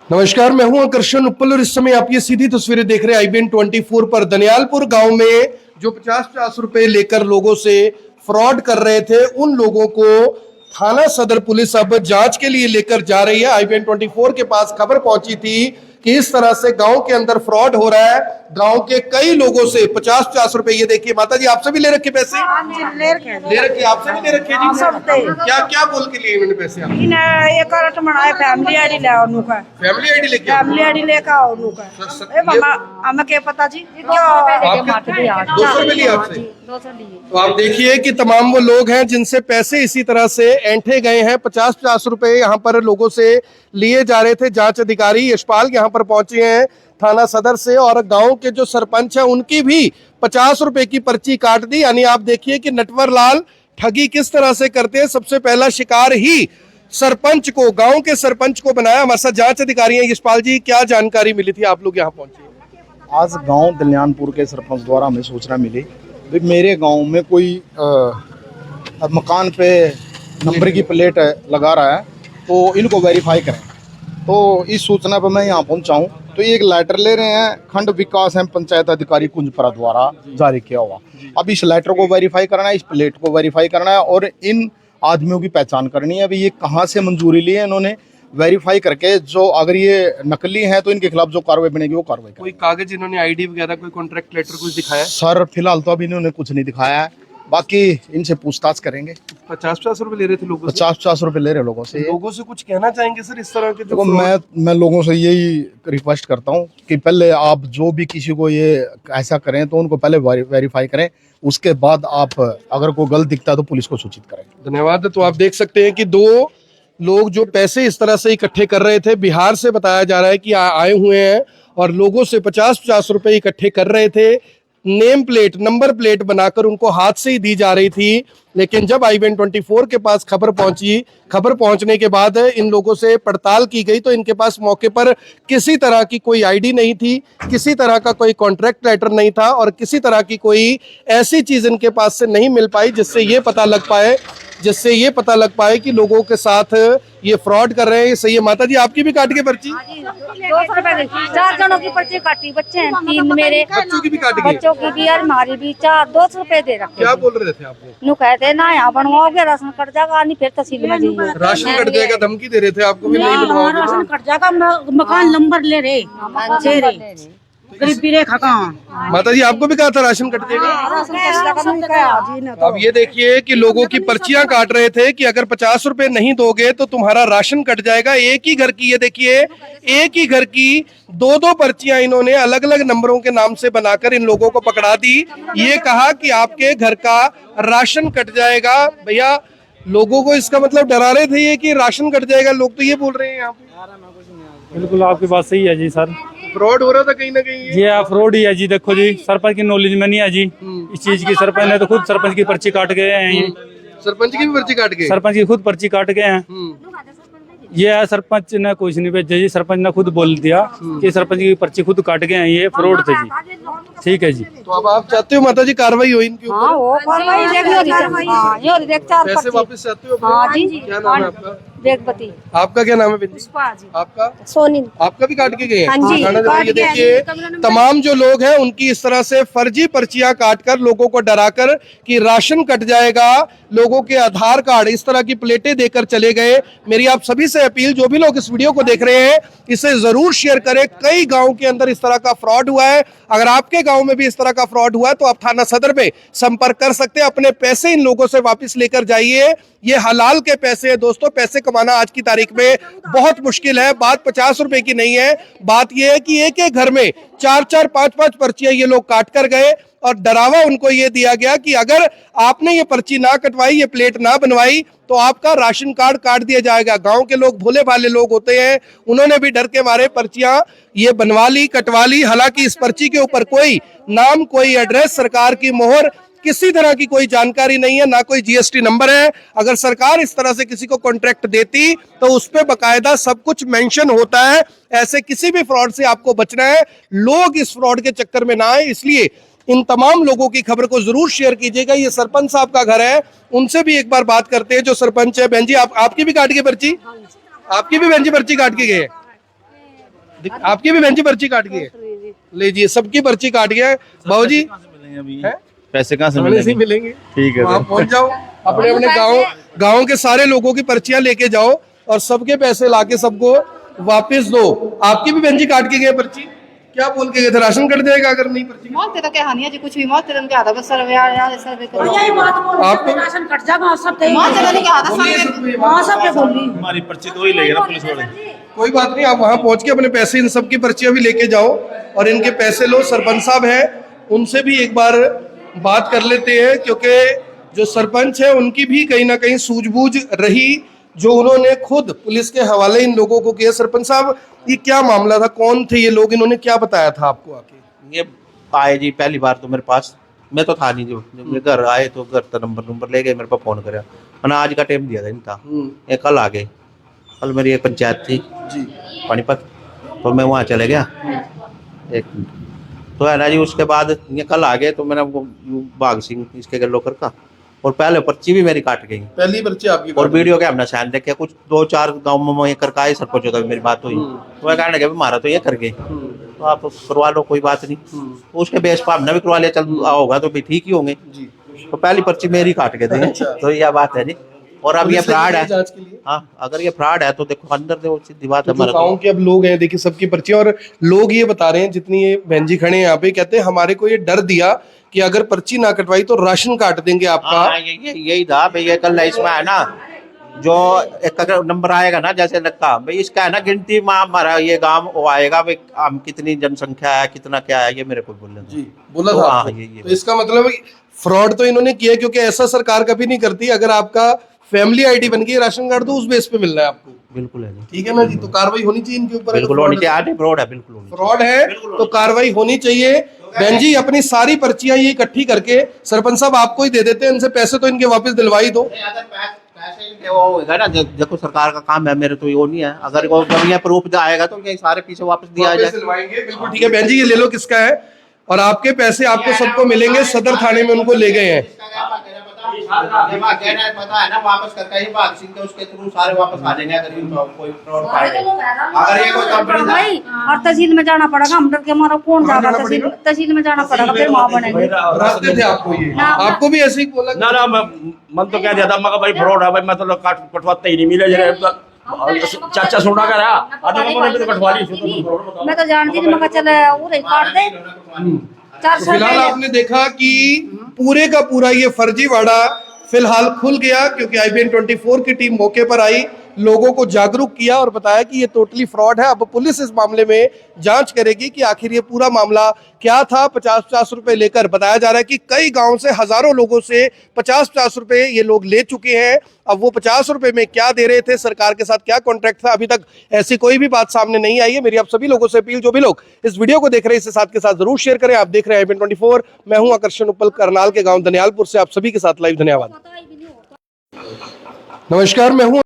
नमस्कार, मैं हूं आकर्षण उपल और इस समय आप ये सीधी तस्वीरें देख रहे हैं IBN 24 पर। दनियालपुर गांव में जो 50-50 रुपए लेकर लोगों से फ्रॉड कर रहे थे, उन लोगों को थाना सदर पुलिस अब जांच के लिए लेकर जा रही है। IBN 24 के पास खबर पहुंची थी कि इस तरह से गांव के अंदर फ्रॉड हो रहा है। गांव के कई लोगों से 50-50 रुपए, ये देखिए माता जी, आपसे भी ले रखे पैसे? ले रखे, आपसे भी ले रखे जी। क्या क्या बोल के लिए इन्होंने पैसे? आप एक औरत बनाए फैमिली आईडी ले ओनु का फैमिली आईडी लेके? फैमिली आईडी लेकर ओनु का ए मामा हमें क्या पता जी क्या 200 रुपए लिए आपसे? तो आप देखिए कि तमाम वो लोग हैं जिनसे पैसे इसी तरह से ऐंठे गए हैं। 50-50 रुपए यहाँ पर लोगों से लिए जा रहे थे। जांच अधिकारी यशपाल यहाँ पर पहुंचे हैं थाना सदर से, और गांव के जो सरपंच है उनकी भी 50 रुपए की पर्ची काट दी। यानी आप देखिए कि नटवर लाल ठगी किस तरह से करते हैं। सबसे पहला शिकार ही सरपंच को, गांव के सरपंच को बनाया। हमारे साथ जांच अधिकारी हैं यशपाल जी, क्या जानकारी मिली थी, आप लोग यहाँ पहुंचे? आज गांव दलियानपुर के सरपंच द्वारा हमें सूचना मिली कि मेरे गांव में कोई मकान पे नंबर की प्लेट लगा रहा है, तो इनको वेरीफाई करें। तो इस सूचना पर मैं यहाँ पहुंचा हूँ। तो ये एक लेटर ले रहे हैं खंड विकास एवं पंचायत अधिकारी कुंजपरा द्वारा जारी किया हुआ। अब इस लेटर को वेरीफाई करना है, इस प्लेट को वेरीफाई करना है और इन आदमियों की पहचान करनी है। अभी ये कहाँ से मंजूरी ली है, इन्होंने वेरीफाई करके जो अगर ये नकली है तो इनके खिलाफ जो कार्रवाई बनेगी वो कार्रवाई। कोई कागज इन्होंने, आईडी वगैरह, कोई कॉन्ट्रैक्ट लेटर कुछ दिखाया? सर फिलहाल तो अभी इन्होंने कुछ नहीं दिखाया है, बाकी इनसे पूछताछ करेंगे। 50-50 रुपए ले रहे थे लोगों से? 50-50 रुपए ले रहे लोगों से। लोगों से कुछ कहना चाहेंगे सर इस तरह के? देखो मैं लोगों से यही रिक्वेस्ट करता हूँ कि पहले आप जो भी किसी को ये ऐसा करें तो उनको पहले वेरीफाई करें, उसके बाद आप अगर कोई गलत दिखता है तो पुलिस को सूचित करें। धन्यवाद। तो आप देख सकते हैं कि दो लोग जो पैसे इस तरह से इकट्ठे कर रहे थे, बिहार से बताया जा रहा है कि आए हुए हैं और लोगों से 50-50 रुपए इकट्ठे कर रहे थे। नेम प्लेट, नंबर प्लेट बनाकर उनको हाथ से ही दी जा रही थी। लेकिन जब IBN 24 के पास खबर पहुंची, खबर पहुंचने के बाद इन लोगों से पड़ताल की गई तो इनके पास मौके पर किसी तरह की कोई आईडी नहीं थी, किसी तरह का कोई कॉन्ट्रैक्ट लेटर नहीं था और किसी तरह की कोई ऐसी चीज इनके पास से नहीं मिल पाई जिससे ये पता लग पाए कि लोगों के साथ ये फ्रॉड कर रहे हैं। सही है माता जी, आपकी भी काट के पर्ची? 200 रुपए की 4 जनों की पर्ची काटी, बच्चे हैं 3 मेरे, बच्चों की भी काट गई? बच्चों की भी और हमारी भी। 200 रुपए दे रखे। क्या बोल रहे थे आपको? नु कहते ना यहाँ बनवाओगे राशन कट जाएगा, नहीं फिर तहसील में जाइए। राशन कट जाएगा धमकी दे रहे थे आपको भी? नहीं बनवाओगे? राशन कट जाएगा, मकान नंबर ले रहे गरीबी रेखा कहाँ। माता जी, आपको भी कहा था राशन कट जाएगा? अब ये देखिए कि लोगों की पर्चियां काट रहे थे कि अगर 50 रुपए नहीं दोगे तो तुम्हारा राशन कट जाएगा। एक ही घर की, ये देखिए, एक ही घर की 2-2 पर्चियां इन्होंने अलग अलग नंबरों के नाम से बनाकर इन लोगों को पकड़ा दी। ये कहा कि आपके घर का राशन कट जाएगा। भैया, लोगों को इसका मतलब डरा रहे थे ये कि राशन कट जाएगा, लोग तो ये बोल रहे हैं यहाँ पे। बिल्कुल आपकी बात सही है जी सर। फ्रॉड हो रहा था कहीं ना कहीं ये फ्रॉड ही है जी। देखो जी, सरपंच की नॉलेज में नहीं है जी इस चीज की। सरपंच ने तो खुद सरपंच की पर्ची काट गए हैं। ये सरपंच की भी पर्ची काट गए? सरपंच की खुद पर्ची काट गए हैं। ये सरपंच ने कुछ नहीं भेजा जी, सरपंच ने खुद बोल दिया कि सरपंच की पर्ची खुद काट गए हैं, ये फ्रॉड थे जी। ठीक है जी। तो अब आप चाहते हो माता जी कार्रवाई हो इनके ऊपर? पैसे वापस चाहते हो? हाँ जी। क्या नाम है आपका? बेगपति। आपका क्या नाम है बिंदी? आपका? सोनी। आपका भी काट के गए हैं? हाँ जी, ये देखिए, तमाम जो लोग हैं उनकी इस तरह से फर्जी पर्चियां काटकर लोगों को डराकर कि राशन कट जाएगा, लोगों के आधार कार्ड, इस तरह की प्लेटें देकर चले गए। मेरी आप सभी से अपील, जो भी लोग इस वीडियो को देख रहे हैं इसे जरूर शेयर करें। कई गाँव के अंदर इस तरह का फ्रॉड हुआ है। अगर आपके गाँव में भी इस तरह का फ्रॉड हुआ है तो आप थाना सदर पे संपर्क कर सकते हैं। अपने पैसे इन लोगों से वापस लेकर जाइए। ये हलाल के पैसे है दोस्तों। पैसे कमाना आज की तारीख में बहुत मुश्किल है। बात 50 रुपए की नहीं है, बात यह है कि एक एक घर में 4-4, 5-5 पर्चियां ये लोग काट कर गए और डरावा उनको ये दिया गया कि अगर आपने ये पर्ची ना कटवाई, ये प्लेट ना बनवाई तो आपका राशन कार्ड काट दिया जाएगा। गांव के लोग भोले भाले लोग होते हैं, उन्होंने भी डर के मारे पर्चियां ये बनवा ली, कटवा ली। हालांकि इस पर्ची के ऊपर कोई नाम, कोई एड्रेस, सरकार की मोहर, किसी तरह की कोई जानकारी नहीं है, ना कोई GST नंबर है। अगर सरकार इस तरह से किसी को कॉन्ट्रैक्ट देती तो उस पे बकायदा सब कुछ मेंशन होता है। ऐसे किसी भी फ्रॉड से आपको बचना है। लोग इस फ्रॉड के चक्कर में ना आए, इसलिए इन तमाम लोगों की खबर को जरूर शेयर कीजिएगा। ये सरपंच साहब का घर है, उनसे भी एक बार बात करते हैं जो सरपंच है। बहन जी, आपकी भी काट के पर्ची? आपकी भी बहन जी पर्ची काट के गए? आपकी भी बहन जी पर्ची काट गई है? लीजिए, सबकी पर्ची काट गया है। बाबू जी पैसे कहाँ से हमें नहीं मिलेंगे, ठीक है वहाँ पहुंच जाओ, अपने अपने गांव के सारे लोगों की पर्चियां लेके जाओ और सबके पैसे लाके सबको वापस दो। आपकी भी बहन जी काट के गए पर्ची, क्या बोल के गए थे? राशन कट जाएगा अगर नहीं पर्ची? मौत तो क्या हानि है जी, कुछ भी मौत तो क्या आता बस सर्वे सर्वे करो। यही बात बोल रहे आपको- हैं, राशन कट जाएगा सब दे मौत तो क्या आता सर्वे वहाँ सब पे बोली हमारी पर्ची तो ही लेंगे ना पुलिस वाले। कोई बात नहीं, आप वहां पहुंच के अपने पैसे इन सबकी पर्चियां भी लेके जाओ और इनके पैसे लो। सरपंच साहब है, उनसे भी एक बार बात कर लेते हैं, क्योंकि जो सरपंच है उनकी भी कहीं ना कहीं सूझबूझ रही, जो उन्होंने खुद पुलिस के हवाले इन लोगों को किया। सरपंच साहब, ये क्या मामला था? कौन थे ये लोग? इन्होंने क्या बताया था आपको आके? ये आए जी पहली बार तो मेरे पास, मैं तो था नहीं, जो जब मेरे घर आए तो घर का नंबर ले गए, मेरे पास फोन कराया, मैंने आज का टाइम दिया था इनका, ये कल आ गए। कल मेरी एक पंचायत थी जी, पानीपत, तो मैं वहाँ चले गया एक, तो है ना जी, उसके बाद ये कल आ गए तो मैंने वो बाग सिंह इसके लोकर का, और पहले पर्ची भी मेरी काट गई, पहली पर्ची आपकी और वीडियो के हमने साइन देखे, कुछ 2-4 गाँव में ये करके आए, सरपंच होता मेरी बात हुई, तो मैं कहने लगे मारा तो ये कर गए, तो आप करवा लो, कोई बात नहीं। तो उसके बेस पर हमने भी करवा लिया, चल होगा तो भी ठीक ही होंगे। तो पहली पर्ची मेरी काट के थे, तो यह बात है जी। और अब ये फ्रॉड है, जांच के लिए हाँ, अगर ये फ्रॉड है तो देखो अंदर देखो, सीधी बात है तो हमारा। गाँव के अब लोग हैं, देखिए सबकी पर्ची, और लोग ये बता रहे हैं, जितनी ये बहन जी खड़े हैं यहाँ पे, कहते हैं हमारे को ये डर दिया कि अगर पर्ची ना कटवाई तो राशन काट देंगे आपका। हाँ, यही था भाई, ये कल इसमें है ना, जो एक अगर नंबर आएगा ना, जैसे लगता भाई इसका है ना गिनती में हमारा ये गांव वो आएगा भाई, हम कितनी जनसंख्या है, कितना क्या है, ये मेरे को बोलना जी, बोला तो था हाँ, आपको। ये तो इसका मतलब फ्रॉड तो इन्होंने किया, क्योंकि ऐसा सरकार कभी नहीं करती। अगर आपका फैमिली आईडी बन गई राशन कार्ड, तो उस बेस पे मिलना है आपको, बिल्कुल है जी, ठीक है ना जी? तो कार्रवाई होनी चाहिए इनके ऊपर। बिल्कुल होनी चाहिए, आधे फ्रॉड है, बिल्कुल होनी फ्रॉड है तो कार्रवाई होनी चाहिए। बहन जी अपनी सारी पर्चियां ये इकट्ठी करके सरपंच साहब आपको ही दे देते हैं, इनसे पैसे तो इनके वापस दिलवाई दो। चाहिए। वो होगा ना, देखो सरकार का काम है, मेरे तो ये नहीं है, अगर वो जब ये प्रूफ आएगा तो ये सारे पीछे वापस दिया वापस जाए। दिलवाएंगे, बिल्कुल ठीक है। बहन जी ये ले लो, किसका है, और आपके पैसे आपको सबको मिलेंगे। सदर थाने में उनको ले गए हैं। पता है ना, वापस करके ही भाग सिंह के उसके थ्रू सारे वापस आ जाएंगे, अगर कोई फ्रॉड पाएगा। अगर ये कोई कंपनी भाई और तहसील में जाना पड़ेगा, हम डर के हमारा कौन जाएगा तहसील में जाना पड़ेगा, फिर वहाँ बनेंगे। रास्ते थे आपको ये, आपको भी ऐसे ही बोला? ना मन तो कह दिया था, मगर भाई फ्रॉड है भाई, मैं तो कटवाते ही नहीं मिले जरा चाचा सोना का रहा तो कटवा ली। मैं तो जानती थी, मैं चल उरे काट दे 400 फिलहाल आपने देखा कि पूरे का पूरा ये फर्जीवाड़ा फिलहाल खुल गया, क्योंकि IBN 24 की टीम मौके पर आई, लोगों को जागरूक किया और बताया कि ये टोटली फ्रॉड है। अब पुलिस इस मामले में जांच करेगी कि आखिर ये पूरा मामला क्या था। 50-50 रुपए लेकर बताया जा रहा है कि कई गांव से हजारों लोगों से 50-50 रुपए ये लोग ले चुके हैं। अब वो 50 रुपए में क्या दे रहे थे, सरकार के साथ क्या कॉन्ट्रैक्ट था, अभी तक ऐसी कोई भी बात सामने नहीं आई है। मेरी आप सभी लोगों से अपील, जो भी लोग इस वीडियो को देख रहे हैं इसे साथ के साथ जरूर शेयर करें। आप देख रहे हैं IBN 24, मैं हूं आकर्षण उपल, करनाल के गाँव दनियालपुर से आप सभी के साथ लाइव। धन्यवाद, नमस्कार, मैं हूं